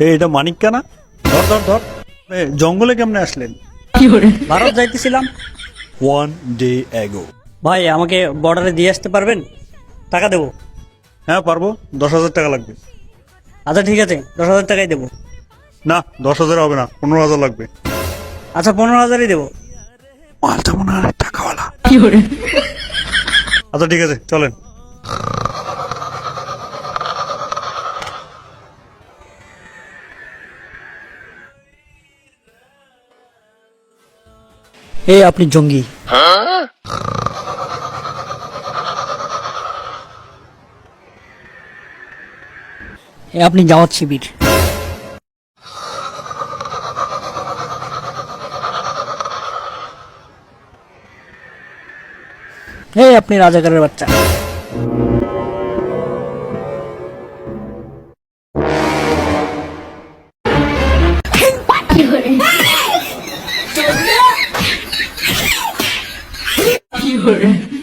এটা মানিক কানা। ধর ধর ধর। জঙ্গলে কেমনে আসলেন? ভারত যাইতেছিলাম। 1 day ago। ভাই আমাকে বর্ডারে দিয়ে আসতে পারবেন? টাকা দেবো। হ্যাঁ পারবো, 10,000 টাকা লাগবে। আচ্ছা ঠিক আছে, 10,000 টাকাই দেবো। না 10,000 হবে না, 15,000 লাগবে। আচ্ছা 15,000ই দেবো। মালটা মনে হয় টাকাওয়ালা। আচ্ছা ঠিক আছে চলেন। এই আপনি জঙ্গি। আপনি জামাত শিবির। এই আপনি রাজাকারের বাচ্চা। কি hore